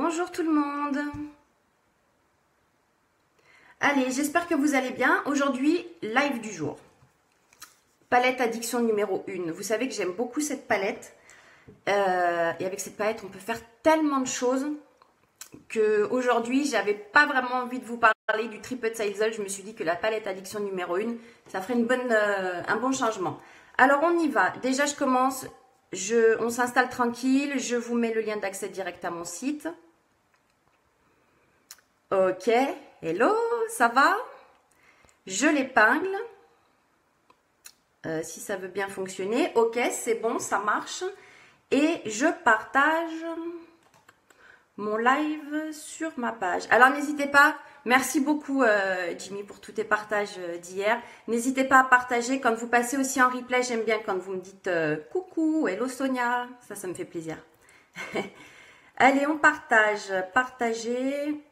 Bonjour tout le monde. Allez, j'espère que vous allez bien. Aujourd'hui, live du jour. Palette addiction numéro 1. Vous savez que j'aime beaucoup cette palette. Et avec cette palette, on peut faire tellement de choses qu'aujourd'hui, j'avais pas vraiment envie de vous parler du TripAdvisor. Je me suis dit que la palette addiction numéro 1, ça ferait un bon changement. Alors, on y va. Déjà, je commence. On s'installe tranquille. Je vous mets le lien d'accès direct à mon site. Ok. Hello, ça va? Je l'épingle. Si ça veut bien fonctionner. Ok, c'est bon, ça marche. Et je partage mon live sur ma page. Alors n'hésitez pas, merci beaucoup Jimmy pour tous tes partages d'hier. N'hésitez pas à partager quand vous passez aussi en replay. J'aime bien quand vous me dites coucou, hello Sonia. Ça me fait plaisir. Allez, on partage. Partagez.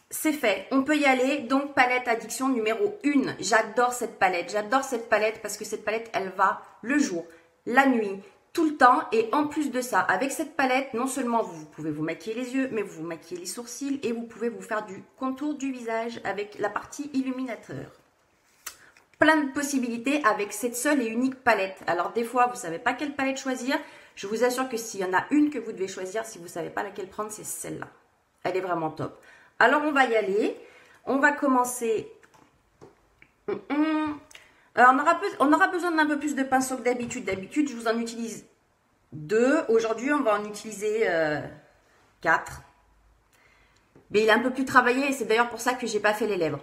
C'est fait, on peut y aller. Donc palette addiction numéro 1. J'adore cette palette. J'adore cette palette parce que cette palette, elle va le jour, la nuit, tout le temps. Et en plus de ça, avec cette palette, non seulement vous pouvez vous maquiller les yeux, mais vous maquillez les sourcils et vous pouvez vous faire du contour du visage avec la partie illuminateur. Plein de possibilités avec cette seule et unique palette. Alors des fois, vous ne savez pas quelle palette choisir. Je vous assure que s'il y en a une que vous devez choisir, si vous ne savez pas laquelle prendre, c'est celle-là. Elle est vraiment top. Alors, on va y aller. On va commencer. Alors, on aura besoin d'un peu plus de pinceau que d'habitude. D'habitude, je vous en utilise 2. Aujourd'hui, on va en utiliser 4. Mais il est un peu plus travaillé et c'est d'ailleurs pour ça que j'ai pas fait les lèvres.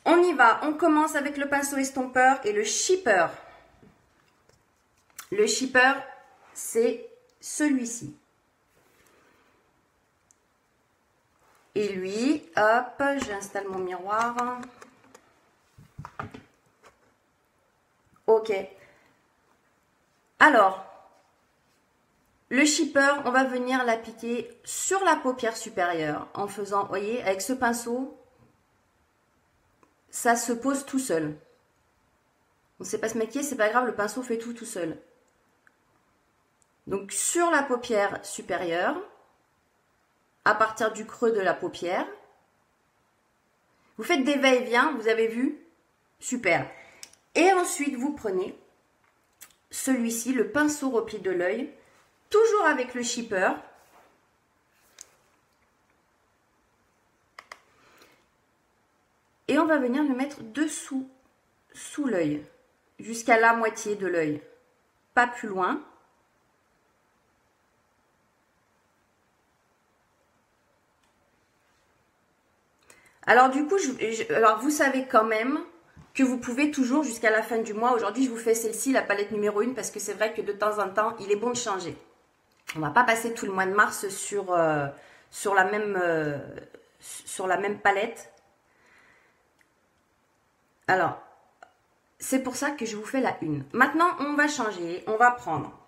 On y va. On commence avec le pinceau estompeur et le shipper. Le shipper, c'est celui-ci. Et lui, hop, j'installe mon miroir. Ok. Alors, le shipper, on va venir l'appliquer sur la paupière supérieure en faisant, vous voyez, avec ce pinceau, ça se pose tout seul. On ne sait pas se maquiller, c'est pas grave, le pinceau fait tout seul. Donc, sur la paupière supérieure, à partir du creux de la paupière. Vous faites des va-et-vient, vous avez vu? Super. Et ensuite, vous prenez celui-ci, le pinceau repli de l'œil, toujours avec le shipper. Et on va venir le mettre dessous, sous l'œil, jusqu'à la moitié de l'œil. Pas plus loin. Alors du coup, alors vous savez quand même que vous pouvez toujours jusqu'à la fin du mois. Aujourd'hui, je vous fais celle-ci, la palette numéro 1, parce que c'est vrai que de temps en temps, il est bon de changer. On ne va pas passer tout le mois de mars sur la même palette. Alors, c'est pour ça que je vous fais la 1. Maintenant, on va changer. On va prendre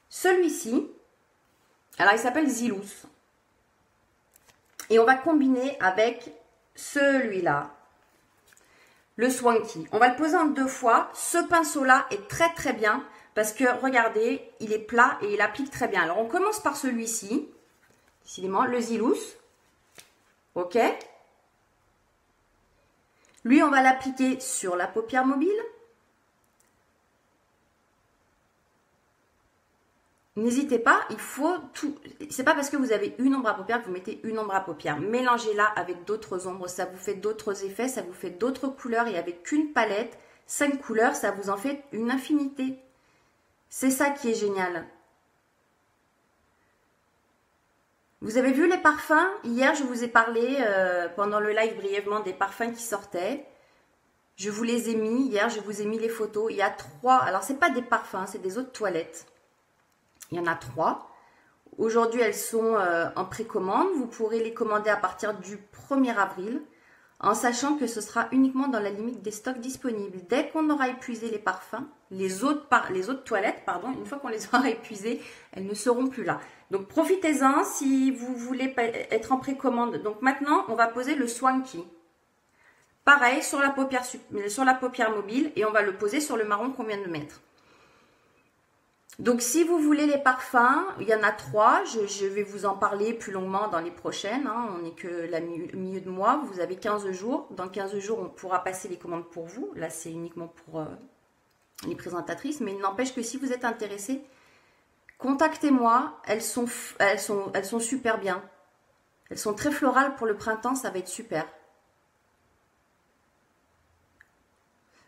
celui-ci. Alors, il s'appelle Zilous. Et on va combiner avec celui-là, le Swanky. On va le poser en 2 fois. Ce pinceau-là est très très bien parce que, regardez, il est plat et il applique très bien. Alors, on commence par celui-ci, décidément, le Zilous. Ok. Lui, on va l'appliquer sur la paupière mobile. N'hésitez pas, il faut tout. C'est pas parce que vous avez une ombre à paupières que vous mettez une ombre à paupières. Mélangez-la avec d'autres ombres, ça vous fait d'autres effets, ça vous fait d'autres couleurs. Et avec une palette, 5 couleurs, ça vous en fait une infinité. C'est ça qui est génial. Vous avez vu les parfums? Hier, je vous ai parlé pendant le live brièvement des parfums qui sortaient. Je vous les ai mis. Hier, je vous ai mis les photos. Il y a 3. Alors, c'est pas des parfums, c'est des eaux de toilette. Il y en a 3. Aujourd'hui, elles sont en précommande. Vous pourrez les commander à partir du 1er avril, en sachant que ce sera uniquement dans la limite des stocks disponibles. Dès qu'on aura épuisé les parfums, les eaux de toilette, pardon, une fois qu'on les aura épuisées, elles ne seront plus là. Donc, profitez-en si vous voulez être en précommande. Donc, maintenant, on va poser le Swanky. Pareil, sur la paupière mobile, et on va le poser sur le marron qu'on vient de mettre. Donc, si vous voulez les parfums, il y en a 3. Je vais vous en parler plus longuement dans les prochaines. Hein. On n'est que le milieu de mois. Vous avez 15 jours. Dans 15 jours, on pourra passer les commandes pour vous. Là, c'est uniquement pour les présentatrices. Mais il n'empêche que si vous êtes intéressé, contactez-moi. Elles sont super bien. Elles sont très florales pour le printemps. Ça va être super.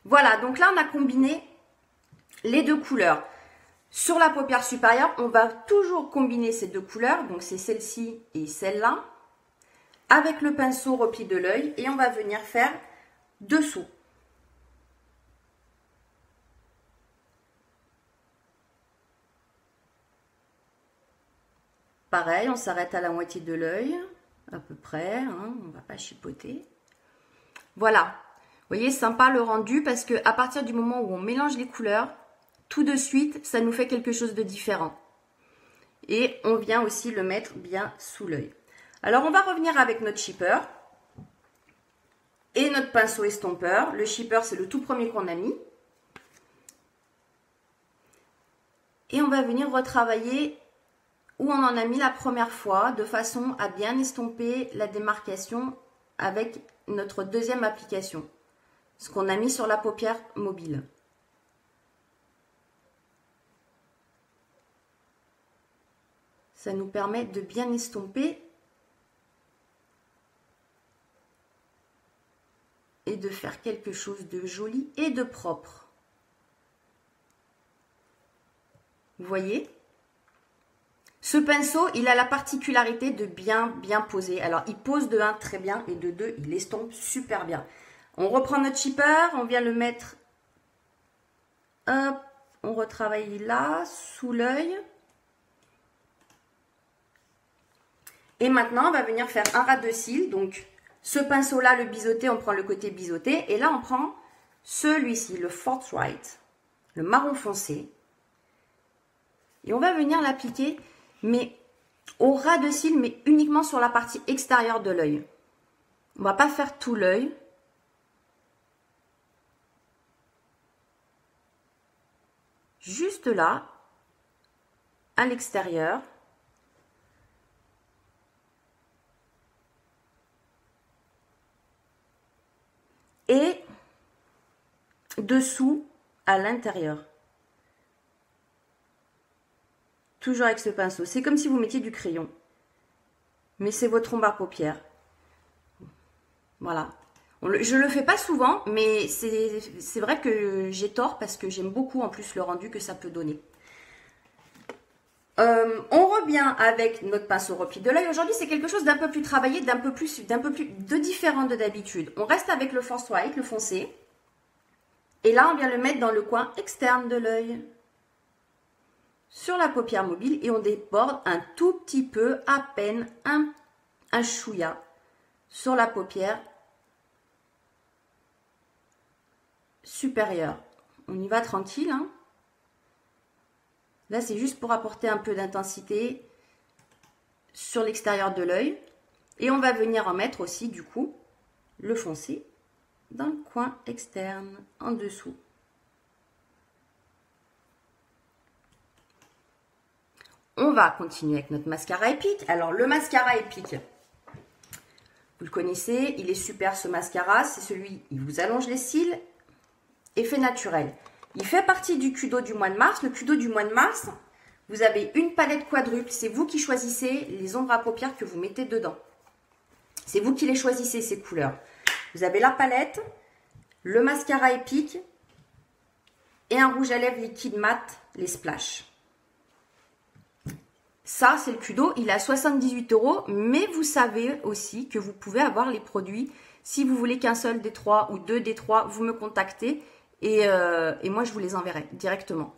Voilà. Donc là, on a combiné les 2 couleurs. Sur la paupière supérieure, on va toujours combiner ces 2 couleurs, donc c'est celle-ci et celle-là, avec le pinceau repli de l'œil et on va venir faire dessous. Pareil, on s'arrête à la moitié de l'œil, à peu près, hein, on ne va pas chipoter. Voilà, vous voyez, sympa le rendu parce que à partir du moment où on mélange les couleurs, tout de suite, ça nous fait quelque chose de différent. Et on vient aussi le mettre bien sous l'œil. Alors, on va revenir avec notre shipper et notre pinceau estompeur. Le shipper, c'est le tout premier qu'on a mis. Et on va venir retravailler où on en a mis la première fois, de façon à bien estomper la démarcation avec notre deuxième application. Ce qu'on a mis sur la paupière mobile. Ça nous permet de bien estomper et de faire quelque chose de joli et de propre. Vous voyez? Ce pinceau, il a la particularité de bien poser. Alors, il pose de 1 très bien et de 2, il estompe super bien. On reprend notre shipper, on vient le mettre, hop, on retravaille là, sous l'œil. Et maintenant, on va venir faire un ras de cils. Donc, ce pinceau-là, le biseauté, on prend le côté biseauté. Et là, on prend celui-ci, le Forthright, le marron foncé. Et on va venir l'appliquer, mais au ras de cils, mais uniquement sur la partie extérieure de l'œil. On ne va pas faire tout l'œil. Juste là, à l'extérieur. Et dessous à l'intérieur. Toujours avec ce pinceau. C'est comme si vous mettiez du crayon. Mais c'est votre ombre à paupières. Voilà. Je le fais pas souvent, mais c'est vrai que j'ai tort parce que j'aime beaucoup en plus le rendu que ça peut donner. On revient avec notre pinceau repli de l'œil. Aujourd'hui, c'est quelque chose d'un peu plus travaillé, d'un peu plus de différent de d'habitude. On reste avec le Forthright, le foncé. Et là, on vient le mettre dans le coin externe de l'œil. Sur la paupière mobile. Et on déborde un tout petit peu, à peine, un chouïa sur la paupière supérieure. On y va tranquille, hein. Là, c'est juste pour apporter un peu d'intensité sur l'extérieur de l'œil. Et on va venir en mettre aussi, du coup, le foncé dans le coin externe, en dessous. On va continuer avec notre mascara épique. Alors, le mascara épique, vous le connaissez, il est super ce mascara. C'est celui, il vous allonge les cils, effet naturel. Il fait partie du Kudo du mois de mars. Le Kudo du mois de mars, vous avez une palette quadruple. C'est vous qui choisissez les ombres à paupières que vous mettez dedans. C'est vous qui les choisissez, ces couleurs. Vous avez la palette, le mascara épique et un rouge à lèvres liquide mat, les Splash. Ça, c'est le Kudo. Il est à 78 €. Mais vous savez aussi que vous pouvez avoir les produits. Si vous voulez qu'un seul des 3 ou 2 des 3, vous me contactez. Et moi, je vous les enverrai directement.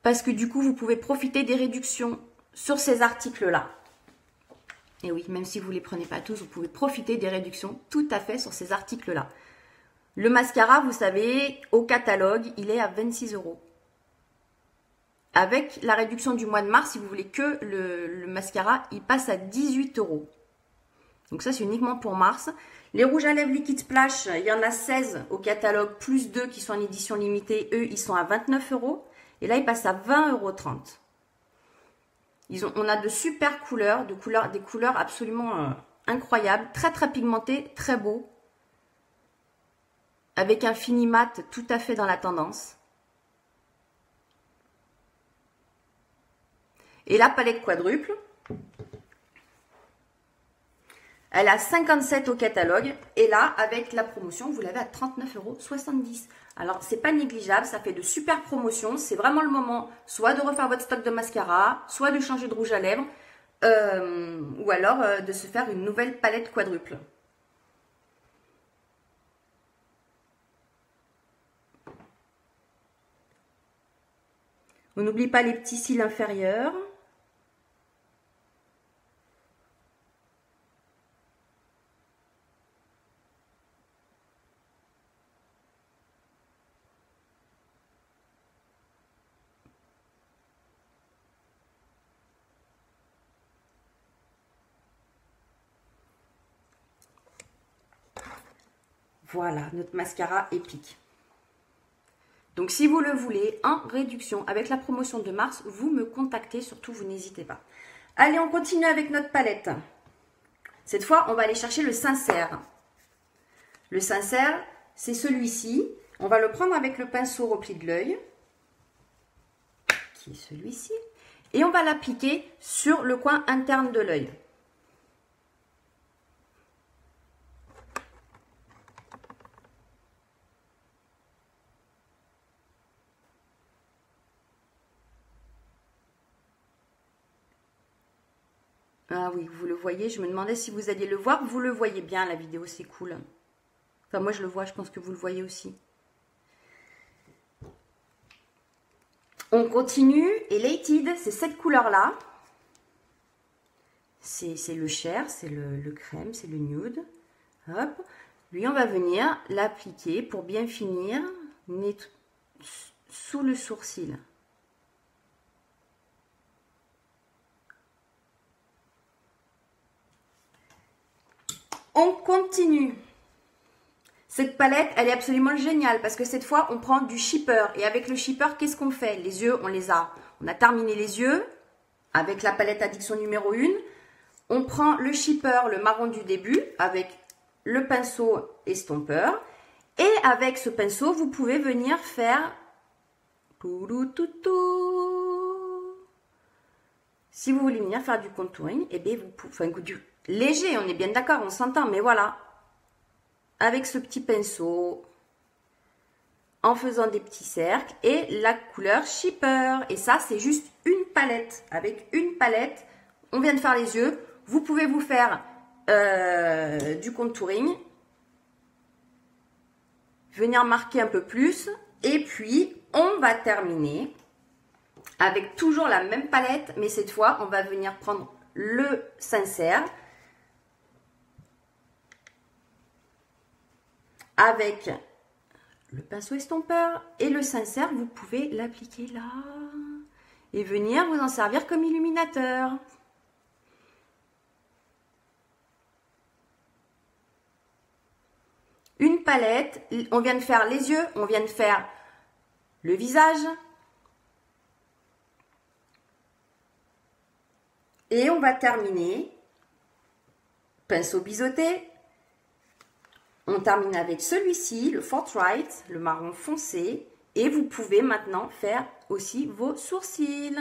Parce que du coup, vous pouvez profiter des réductions sur ces articles-là. Et oui, même si vous ne les prenez pas tous, vous pouvez profiter des réductions tout à fait sur ces articles-là. Le mascara, vous savez, au catalogue, il est à 26 €. Avec la réduction du mois de mars, si vous voulez que le mascara, il passe à 18 €. Donc ça, c'est uniquement pour mars. Les rouges à lèvres liquide Splash, il y en a 16 au catalogue, plus 2 qui sont en édition limitée. Eux, ils sont à 29 €. Et là, il passe à 20,30 €. On a de super couleurs, des couleurs absolument incroyables, très très pigmentées, très beau. Avec un fini mat tout à fait dans la tendance. Et la palette quadruple, elle a 57 au catalogue. Et là, avec la promotion, vous l'avez à 39,70 €. Alors, c'est pas négligeable, ça fait de super promotions. C'est vraiment le moment soit de refaire votre stock de mascara, soit de changer de rouge à lèvres, ou alors de se faire une nouvelle palette quadruple. On n'oublie pas les petits cils inférieurs. Voilà, notre mascara épique. Donc, si vous le voulez, en réduction, avec la promotion de mars, vous me contactez, surtout, vous n'hésitez pas. Allez, on continue avec notre palette. Cette fois, on va aller chercher le sincère. Le sincère, c'est celui-ci. On va le prendre avec le pinceau repli de l'œil, qui est celui-ci. Et on va l'appliquer sur le coin interne de l'œil. Ah oui, vous le voyez, je me demandais si vous alliez le voir. Vous le voyez bien, la vidéo, c'est cool. Enfin, moi, je le vois, je pense que vous le voyez aussi. On continue, et Lated, c'est cette couleur-là. C'est le chair, c'est le crème, c'est le nude. Hop. Lui, on va venir l'appliquer pour bien finir sous le sourcil. On continue. Cette palette, elle est absolument géniale parce que cette fois, on prend du shipper. Et avec le shipper, qu'est-ce qu'on fait? Les yeux, on a terminé les yeux avec la palette Addiction numéro 1. On prend le shipper, le marron du début, avec le pinceau estompeur. Et avec ce pinceau, vous pouvez venir faire... Si vous voulez venir faire du contouring, eh bien, vous pouvez... Enfin, du léger, on est bien d'accord, on s'entend, mais voilà. Avec ce petit pinceau, en faisant des petits cercles, et la couleur shipper. Et ça, c'est juste une palette. Avec une palette, on vient de faire les yeux. Vous pouvez vous faire du contouring, venir marquer un peu plus, et puis on va terminer avec toujours la même palette, mais cette fois, on va venir prendre le sincère avec le pinceau estompeur et le sincère, vous pouvez l'appliquer là et venir vous en servir comme illuminateur. Une palette, on vient de faire les yeux, on vient de faire le visage et on va terminer pinceau biseauté. On termine avec celui-ci, le Forthright, le marron foncé. Et vous pouvez maintenant faire aussi vos sourcils.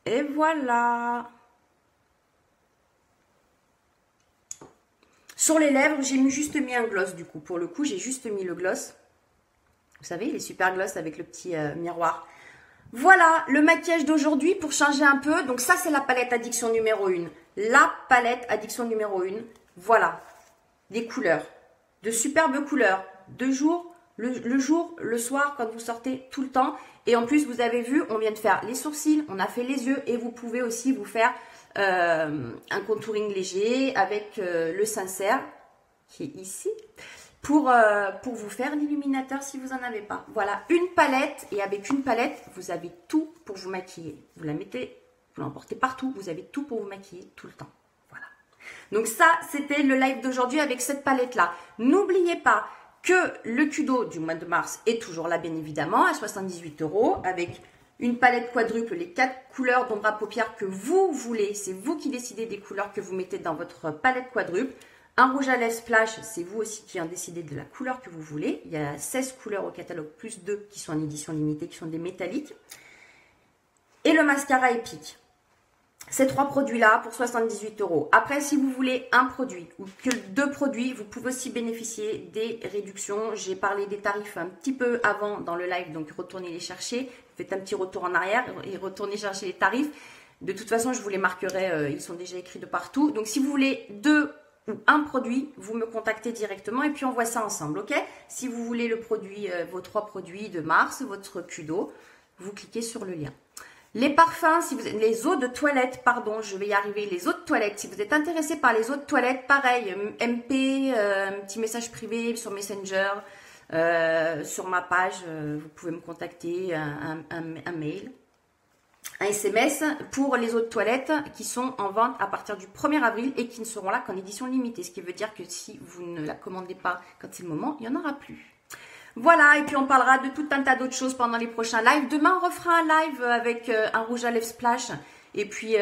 Et voilà. Sur les lèvres, j'ai juste mis un gloss du coup. Pour le coup, j'ai juste mis le gloss. Vous savez, les super gloss avec le petit miroir. Voilà le maquillage d'aujourd'hui pour changer un peu. Donc ça, c'est la palette Addiction numéro 1. La palette Addiction numéro 1. Voilà. Les couleurs. De superbes couleurs. De jour, le jour, le soir, quand vous sortez tout le temps. Et en plus, vous avez vu, on vient de faire les sourcils, on a fait les yeux. Et vous pouvez aussi vous faire un contouring léger avec le sincère qui est ici. pour vous faire l'illuminateur si vous n'en avez pas. Voilà, une palette, et avec une palette, vous avez tout pour vous maquiller. Vous la mettez, vous l'emportez partout, vous avez tout pour vous maquiller tout le temps. Voilà. Donc ça, c'était le live d'aujourd'hui avec cette palette-là. N'oubliez pas que le Kudo du mois de mars est toujours là, bien évidemment, à 78 €, avec une palette quadruple, les 4 couleurs d'ombre à paupières que vous voulez. C'est vous qui décidez des couleurs que vous mettez dans votre palette quadruple. Un rouge à lèvres splash, c'est vous aussi qui en décidez de la couleur que vous voulez. Il y a 16 couleurs au catalogue, plus 2 qui sont en édition limitée, qui sont des métalliques. Et le mascara épique. Ces 3 produits-là pour 78 €. Après, si vous voulez un produit ou que 2 produits, vous pouvez aussi bénéficier des réductions. J'ai parlé des tarifs un petit peu avant dans le live, donc retournez les chercher. Faites un petit retour en arrière et retournez chercher les tarifs. De toute façon, je vous les marquerai, ils sont déjà écrits de partout. Donc, si vous voulez 2 ou un produit, vous me contactez directement et puis on voit ça ensemble, ok? Si vous voulez le produit, vos 3 produits de mars, votre Kudo, vous cliquez sur le lien. Les parfums, si vous les eaux de toilette, pardon, je vais y arriver, les eaux de toilette. Si vous êtes intéressé par les eaux de toilette, pareil, MP, un petit message privé sur Messenger, sur ma page, vous pouvez me contacter, un mail. Un SMS pour les eaux de toilette qui sont en vente à partir du 1er avril et qui ne seront là qu'en édition limitée. Ce qui veut dire que si vous ne la commandez pas quand c'est le moment, il n'y en aura plus. Voilà, et puis on parlera de tout un tas d'autres choses pendant les prochains lives. Demain, on refera un live avec un rouge à lèvres splash et puis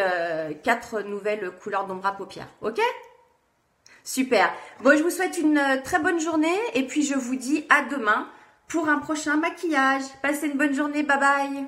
4 nouvelles couleurs d'ombre à paupières. Ok? Super. Bon, je vous souhaite une très bonne journée et puis je vous dis à demain pour un prochain maquillage. Passez une bonne journée. Bye bye.